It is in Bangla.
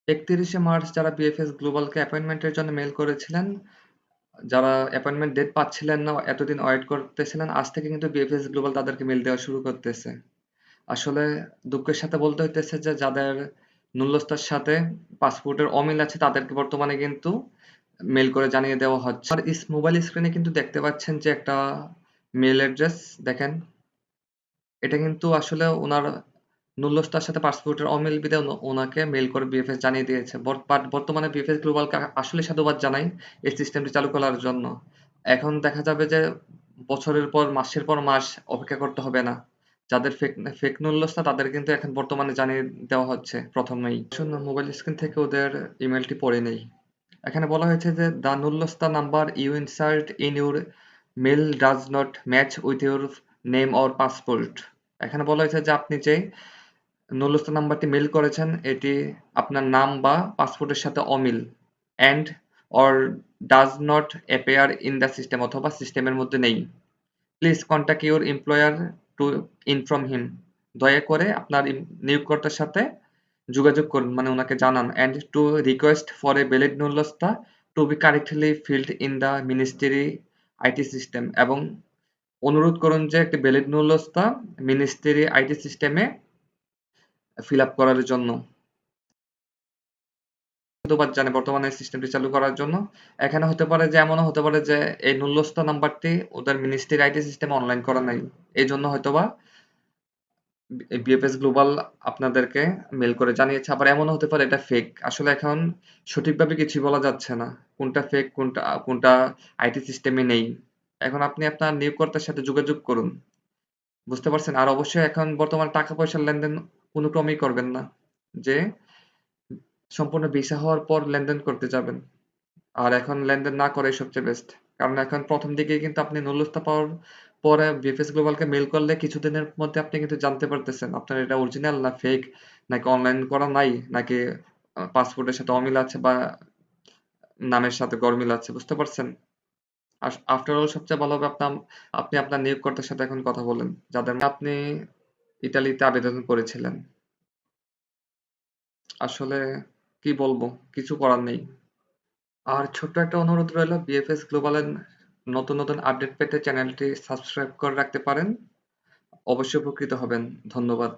31শে মার্চ যারা বিএফএস গ্লোবালকে অ্যাপয়েন্টমেন্টের জন্য মেইল করেছিলেন, যারা অ্যাপয়েন্টমেন্ট ডেট পাচ্ছিলেন না, এতদিন ওয়েট করতেছিলেন, আজ থেকে কিন্তু বিএফএস গ্লোবাল তাদেরকে মেইল দেওয়া শুরু করতেছে। আসলে দুঃখের সাথে বলতে হইতেছে যে যাদের নুল্লস্তার সাথে পাসপোর্টের অমিল আছে তাদেরকে বর্তমানে কিন্তু মেইল করে জানিয়ে দেওয়া হচ্ছে। আর মোবাইল স্ক্রিনে কিন্তু দেখতে পাচ্ছেন যে একটা মেইল অ্যাড্রেস দেখেন, এটা কিন্তু আসলে ওনার নুল্লস্তার সাথে পাসপোর্টের অমিল বিধে ওনাকে মেইল করে বিএফএস জানিয়ে দিয়েছে। বাট বর্তমানে বিএফএস গ্লোবালকে আসলে সাধুবাদ জানাই এই সিস্টেমটি চালু করার জন্য। এখন দেখা যাবে যে বছরের পর মাসের পর মাস অপেক্ষা করতে হবে না। যাদের ফেক নুল্লস্তা তাদের কিন্তু এখন বর্তমানে জানিয়ে দেওয়া হচ্ছে প্রথমেই। শুনুন, মোবাইল স্ক্রিন থেকে ওদের ইমেলটি পড়ে নেই। এখানে বলা হয়েছে যে দ্য নুল্লস্তা number you insert in your mail does not match with your name or passport. এখানে বলা হয়েছে যে আপনি যে নুল্লস্তা নাম্বারটি মেল করেছেন এটি আপনার নাম বা পাসপোর্টের সাথে অমিল, and or does not appear in the system, অথবা সিস্টেমের মধ্যে নেই। Please contact your employer to inform him. দয়া করে আপনার নিয়োগকর্তার সাথে যোগাযোগ করুন, মানে ওনাকে জানান, and to request for a valid নুল্লস্তা to be correctly filled in the ministry IT system, এবং অনুরোধ করুন যে একটি ভ্যালিড নুল্লস্তা মিনিস্ট্রি আইটি সিস্টেমে ফিল আপ করার জন্য। ধন্যবাদ জানাই বর্তমানে সিস্টেমটি চালু করার জন্য। এখানে হতে পারে যে এমনও হতে পারে যে এই নুল্লস্তা নাম্বারটি ওদের মিনিস্ট্রির আইটি সিস্টেমে অনলাইন করা নাই। এই জন্য হয়তোবা বিএফএস গ্লোবাল আপনাদেরকে মেল করে জানিয়েছে। আবার এমনও হতে পারে এটা ফেক। আসলে এখন সঠিকভাবে কিছুই বলা যাচ্ছে না। কোনটা ফেক, কোনটা আইটি সিস্টেমে নেই। এখন আপনি আপনার নিয়োগকর্তার সাথে যোগাযোগ করুন। বুঝতে পারছেন? আর অবশ্যই এখন বর্তমানে টাকা পয়সার লেনদেন কোনো ক্রমেই করবেন না। যে সম্পূর্ণ ভিসা হওয়ার পর লেনদেন করতে যাবেন। আর এখন লেনদেন না করাই সবচেয়ে বেস্ট। কারণ এখন প্রথম দিকেই কিন্তু আপনি নুল্লস্তা পাওয়ার পরে বিএফএস গ্লোবালকে মেইল করলে কিছুদিনের মধ্যে আপনি কিন্তু জানতে পারতেছেন আপনার এটা অরিজিনাল না ফেক, নাকি অনলাইন করা নাই, নাকি পাসপোর্টের সাথে অমিল আছে বা নামের সাথে গরমিল আছে। বুঝতে পারছেন? আফটার অল সবচেয়ে ভালো হবে আপনি আপনার নিয়োগকর্তার সাথে এখন কথা বলেন, যাদের আপনি ইতালিতে আবেদন করেছিলেন। আসলে কি বলবো, কিছু করার নেই। আর ছোট্ট একটা অনুরোধ রইল, বিএফএস গ্লোবালের নতুন নতুন আপডেট পেতে চ্যানেলটি সাবস্ক্রাইব করে রাখতে পারেন। অবশ্যই উপকৃত হবেন। ধন্যবাদ।